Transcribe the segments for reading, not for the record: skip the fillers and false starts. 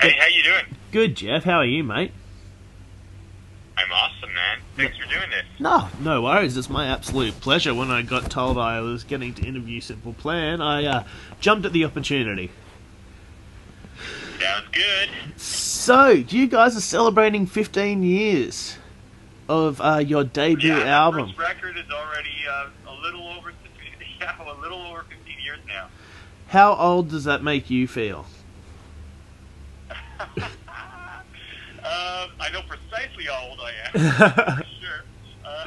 Hey, how you doing? Good, Jeff. How are you, mate? I'm awesome, man. Thanks for doing this. No worries. It's my absolute pleasure. When I got told I was getting to interview Simple Plan, I jumped at the opportunity. Sounds good. So, you guys are celebrating 15 years of your debut Yeah, that album. first record is already a little over yeah, a little over 15 years now. How old does that make you feel? I know precisely how old I am, for sure. Uh,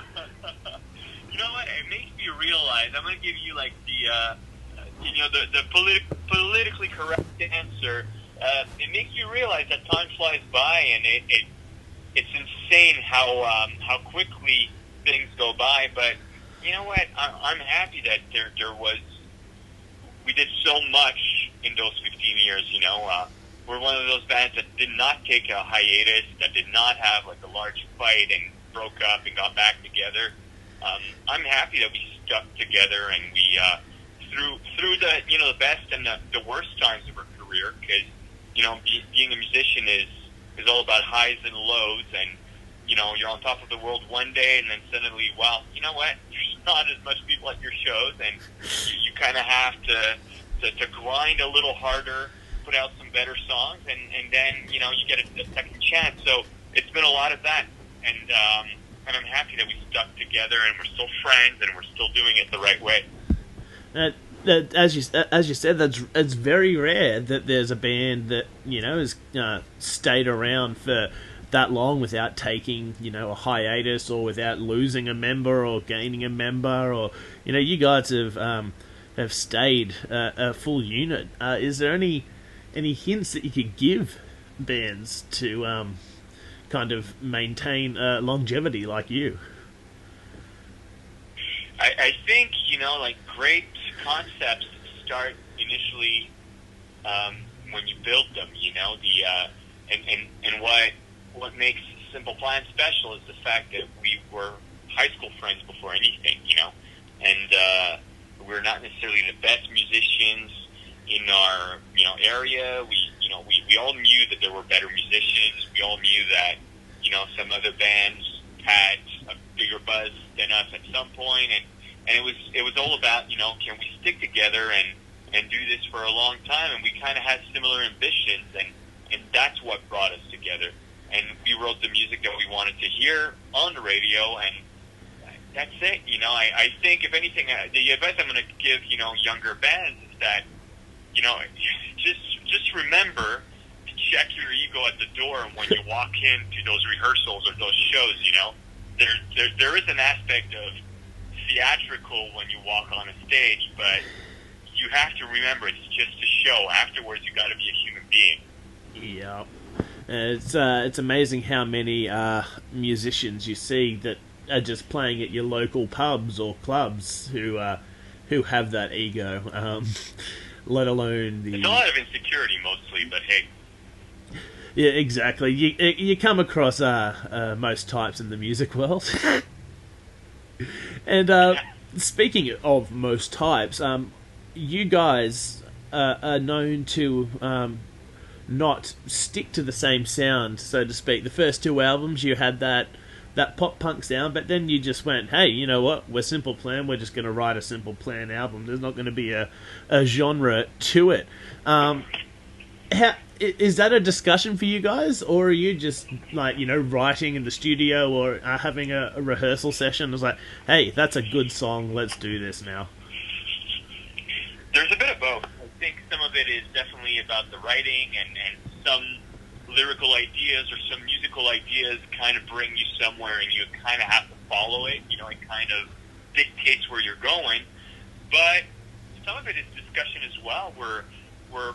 you know what? It makes me realize. I'm gonna give you like the politically correct answer. It makes you realize that time flies by, and it's insane how quickly things go by. But you know what? I'm happy that there was we did so much in those 15 years. We're one of those bands that did not take a hiatus, that did not have like a large fight and broke up and got back together. I'm happy that we stuck together and we through the best and the worst times of our career, because being a musician is all about highs and lows, and you're on top of the world one day and then suddenly, well, you know what, there's not as much people at your shows, and you kind of have to grind a little harder, put out some better songs, and then you get a second chance. So it's been a lot of that, and I'm happy that we stuck together and we're still friends and we're still doing it the right way. As you said, it's very rare that there's a band that has stayed around for that long without taking a hiatus, or without losing a member or gaining a member, or you guys have stayed a full unit. Is there any hints that you could give bands to kind of maintain longevity like you? I think like great concepts start initially when you build them. And what makes Simple Plan special is the fact that we were high school friends before anything. And we're not necessarily the best musicians in our area. We all knew that there were better musicians. We all knew that some other bands had a bigger buzz than us at some point, and it was all about can we stick together and do this for a long time? And we kind of had similar ambitions, and that's what brought us together. And we wrote the music that we wanted to hear on the radio, and that's it. I think if anything, the advice I'm going to give younger bands is that just remember to check your ego at the door when you walk into those rehearsals or those shows. There is an aspect of theatrical when you walk on a stage, but you have to remember it's just a show. Afterwards, you got to be a human being. Yeah, it's amazing how many musicians you see that are just playing at your local pubs or clubs who have that ego. Let alone the... It's a lot of insecurity mostly, but hey. Yeah, exactly. You come across most types in the music world. And speaking of most types, you guys are known to not stick to the same sound, so to speak. The first two albums, you had that pop punk sound, but then you just went, hey, you know what? We're Simple Plan. We're just going to write a Simple Plan album. There's not going to be a genre to it. Is that a discussion for you guys, or are you just like writing in the studio or having a rehearsal session? It's like, hey, that's a good song. Let's do this now. There's a bit of both. I think some of it is definitely about the writing, and some lyrical ideas or some musical ideas kind of bring you somewhere, and you kind of have to follow it. It kind of dictates where you're going. But some of it is discussion as well. We're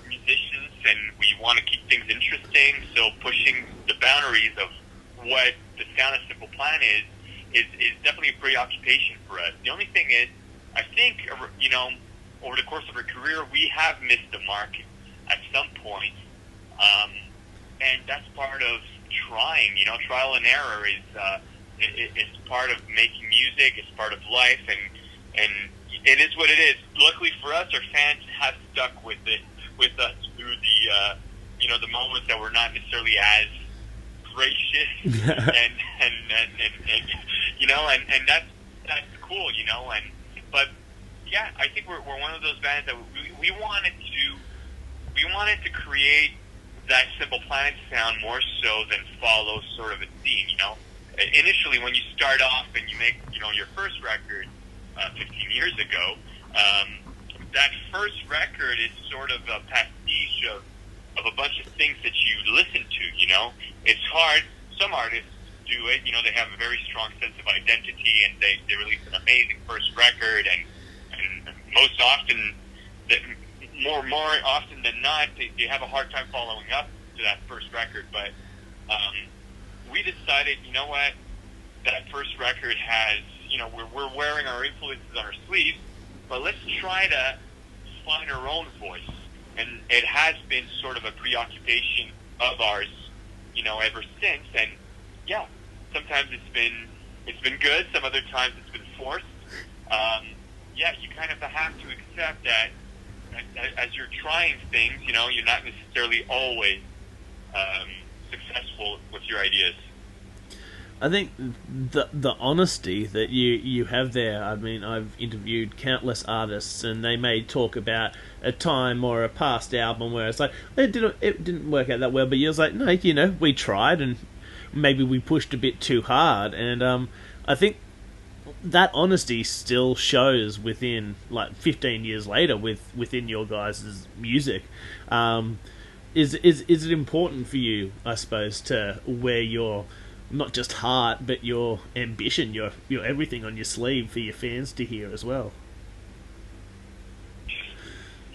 musicians, and we want to keep things interesting. So pushing the boundaries of what the sound of Simple Plan is definitely a preoccupation for us. The only thing is, I think over the course of our career, we have missed the mark at some point. And that's part of trying. Trial and error is part of making music. It's part of life, and it is what it is. Luckily for us, our fans have stuck with us through the moments that were not necessarily as gracious and that's cool, but yeah, I think we're one of those bands that we wanted to create that Simple Planet sound more so than follow sort of a theme, Initially, when you start off and you make, your first record 15 years ago, that first record is sort of a pastiche of a bunch of things that you listen to, It's hard. Some artists do it, they have a very strong sense of identity and they release an amazing first record and most often, more often than not, they have a hard time following up to that first record. But we decided, what, that first record has, we're wearing our influences on our sleeves, but let's try to find our own voice. And it has been sort of a preoccupation of ours, ever since. And yeah, sometimes it's been good. Some other times it's been forced. Yeah, you kind of have to accept that as you're trying things, you're not necessarily always successful with your ideas. I think the honesty that you have there, I mean, I've interviewed countless artists and they may talk about a time or a past album where it's like, it didn't work out that well, but you're like, no, we tried and maybe we pushed a bit too hard. And I think that honesty still shows within, like, 15 years later within your guys' music. Is it important for you, I suppose, to wear your not just heart but your ambition, your everything on your sleeve for your fans to hear as well?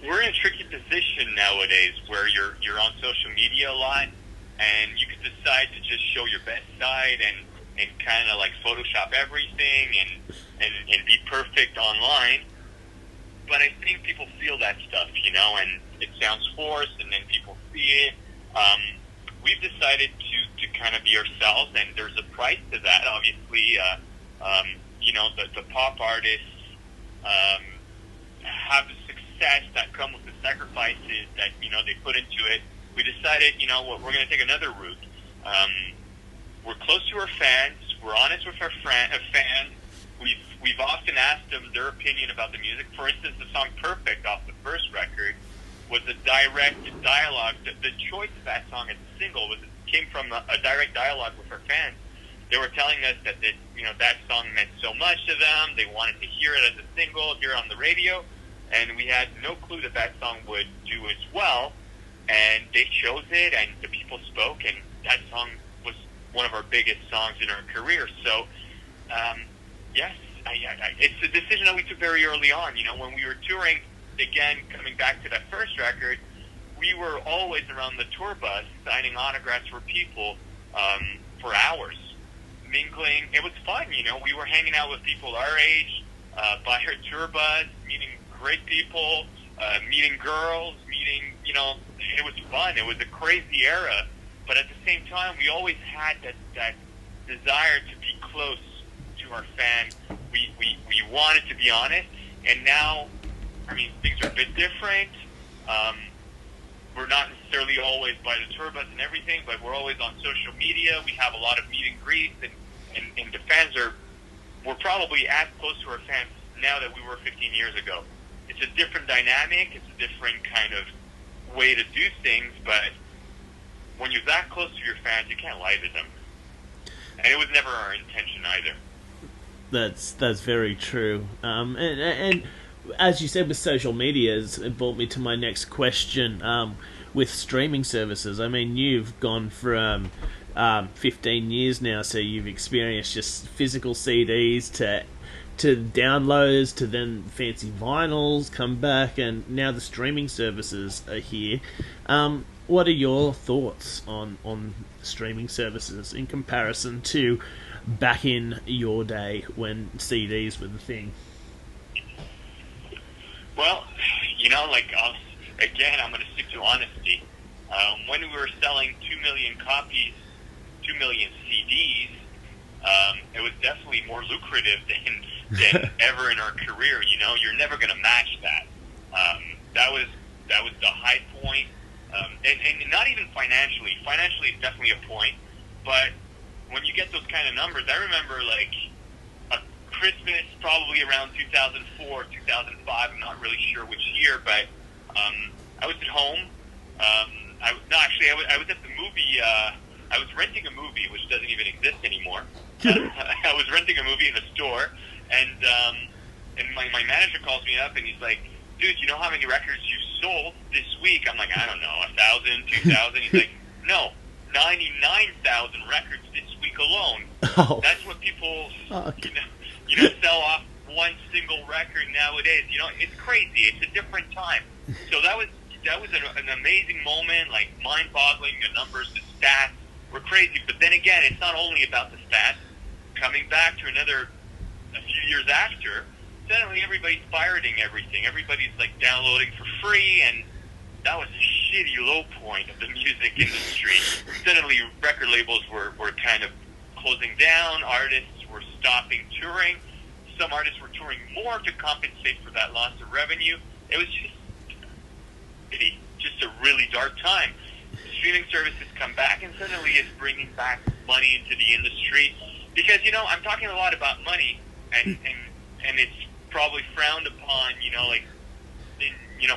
We're in a tricky position nowadays where you're on social media a lot and you can decide to just show your best side and kind of like Photoshop everything and be perfect online. But I think people feel that stuff, and it sounds forced and then people see it. We've decided to kind of be ourselves, and there's a price to that. Obviously, the pop artists have the success that come with the sacrifices that, they put into it. We decided, we're going to take another route. We're close to our fans. We're honest with our fans. We've often asked them their opinion about the music. For instance, the song "Perfect" off the first record was a direct dialogue. The choice of that song as a single came from a direct dialogue with our fans. They were telling us that that song meant so much to them. They wanted to hear it as a single, hear it on the radio, and we had no clue that song would do as well. And they chose it, and the people spoke, and that song was one of our biggest songs in our career. So, yes, it's a decision that we took very early on. When we were touring, again, coming back to that first record, we were always around the tour bus signing autographs for people for hours, mingling. It was fun, We were hanging out with people our age, by our tour bus, meeting great people, meeting girls, it was fun. It was a crazy era. But at the same time, we always had that desire to be close to our fans. We wanted to be honest. And now, things are a bit different. We're not necessarily always by the tour bus and everything, but we're always on social media. We have a lot of meet and greets, and the fans we're probably as close to our fans now that we were 15 years ago. It's a different dynamic. It's a different kind of way to do things, but when you're that close to your fans, you can't lie to them. And it was never our intention either. That's very true. And as you said with social media, it brought me to my next question. With streaming services, you've gone from 15 years now, so you've experienced just physical CDs to downloads, to then fancy vinyls come back, and now the streaming services are here. What are your thoughts on streaming services in comparison to back in your day when CDs were the thing? Well, again, I'm going to stick to honesty. When we were selling 2 million copies, 2 million CDs, it was definitely more lucrative than ever in our career. You're never going to match that. That was the high point. And not even financially. Financially, it's definitely a point, but when you get those kind of numbers, I remember like a Christmas probably around 2004, 2005. I'm not really sure which year, but I was at home. I was at the movie. I was renting a movie, which doesn't even exist anymore. I was renting a movie in a store, and my manager calls me up, and he's like, "Dude, you know how many records you sold this week?" I'm like, "I don't know, 1,000, 2,000." He's like, "No, 99,000 records this week alone." Oh. That's what people, Fuck. sell off one single record nowadays. It's crazy. It's a different time. So that was an amazing moment, like mind-boggling. The numbers, the stats were crazy. But then again, it's not only about the stats. Coming back to a few years after, suddenly everybody's pirating everything. Everybody's like downloading for free, and that was a shitty low point of the music industry. Suddenly record labels were kind of closing down. Artists were stopping touring. Some artists were touring more to compensate for that loss of revenue. It was just a really dark time. Streaming services come back, and suddenly it's bringing back money into the industry. Because, I'm talking a lot about money, and it's probably frowned upon,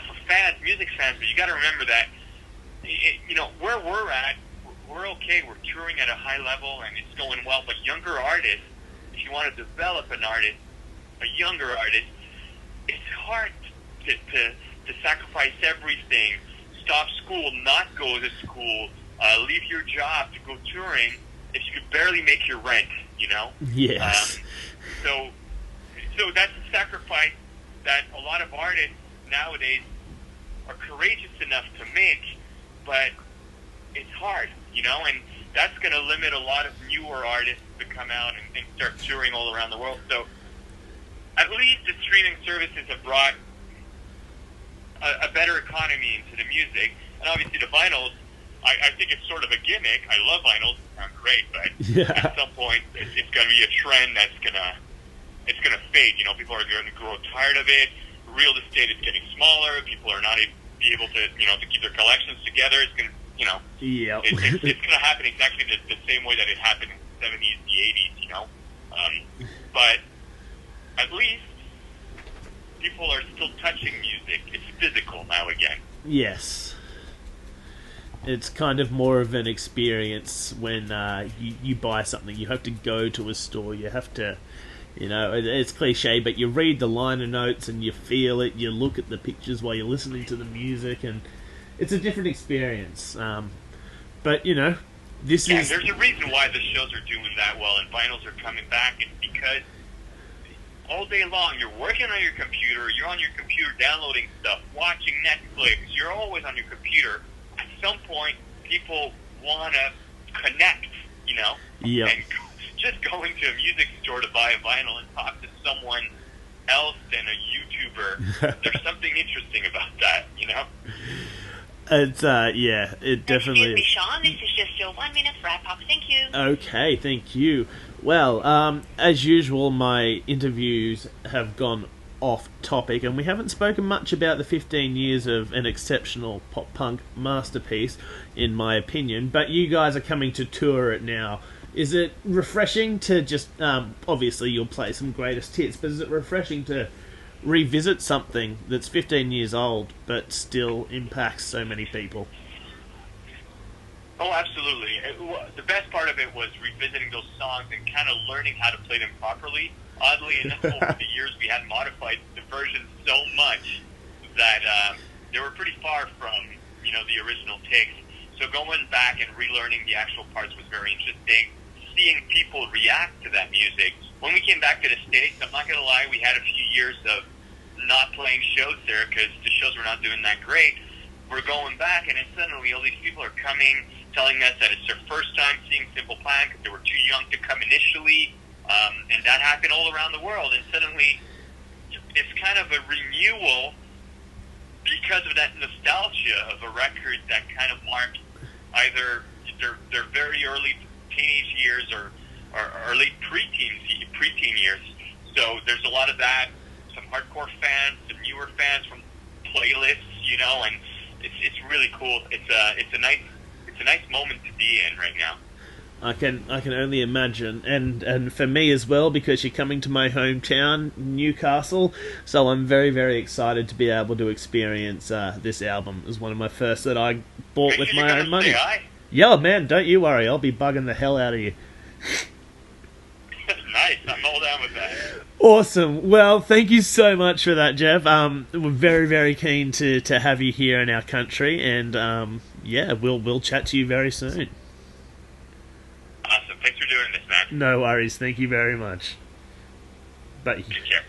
for fans, music fans, but you got to remember that, where we're at, we're okay. We're touring at a high level, and it's going well. But younger artists, if you want to develop an artist, a younger artist, it's hard to sacrifice everything, stop school, not go to school, leave your job to go touring if you could barely make your rent, Yes. So that's a sacrifice that a lot of artists nowadays are courageous enough to make, but it's hard, and that's going to limit a lot of newer artists to come out and start touring all around the world. So at least the streaming services have brought a better economy into the music, and obviously the vinyls, I think it's sort of a gimmick. I love vinyls; they sound great, but at some point, it's going to be a trend that's it's going to fade. People are going to grow tired of it. Real estate is getting smaller. People are not able to, to keep their collections together. It's going to, Yeah. it's going to happen exactly the same way that it happened in the 70s, the 80s. But at least people are still touching music. It's physical now again. Yes. It's kind of more of an experience when you buy something. You have to go to a store. You have to, it's cliche, but you read the liner notes and you feel it. You look at the pictures while you're listening to the music, and it's a different experience. But, this is... there's a reason why the shows are doing that well and vinyls are coming back. It's because all day long you're working on your computer, you're on your computer downloading stuff, watching Netflix, you're always on your computer. At some point, people want to connect, Yeah. and just going to a music store to buy a vinyl and talk to someone else than a YouTuber, there's something interesting about that, It's, it definitely Excuse me, is. Sean, this is just your 1 minute wrap up. Thank you. Okay, thank you. Well, as usual, my interviews have gone off topic, and we haven't spoken much about the 15 years of an exceptional pop-punk masterpiece, in my opinion, but you guys are coming to tour it now. Is it refreshing to just, obviously you'll play some greatest hits, but is it refreshing to revisit something that's 15 years old, but still impacts so many people? Oh, absolutely. The best part of it was revisiting those songs and kind of learning how to play them properly. Oddly enough, over the years, we had modified the version so much that they were pretty far from, the original takes. So going back and relearning the actual parts was very interesting. Seeing people react to that music. When we came back to the States, I'm not going to lie, we had a few years of not playing shows there because the shows were not doing that great. We're going back, and then suddenly all these people are coming, telling us that it's their first time seeing Simple Plan because they were too young to come initially, and that happened all around the world. And suddenly, it's kind of a renewal because of that nostalgia of a record that kind of marked either their very early teenage years or late preteen years. So there's a lot of that. Some hardcore fans, some newer fans from playlists, and it's really cool. It's a nice moment to be in right now. I can only imagine, and for me as well, because you're coming to my hometown, Newcastle. So I'm very, very excited to be able to experience this album. It was one of my first that I bought Make with sure you my come own and money. say hi. Yeah, man, don't you worry. I'll be bugging the hell out of you. Nice. I'm all down with that. Awesome. Well, thank you so much for that, Jeff. We're very, very keen to have you here in our country, and yeah, we'll chat to you very soon. Awesome. Thanks for doing this, man. No worries. Thank you very much. Bye. Take care.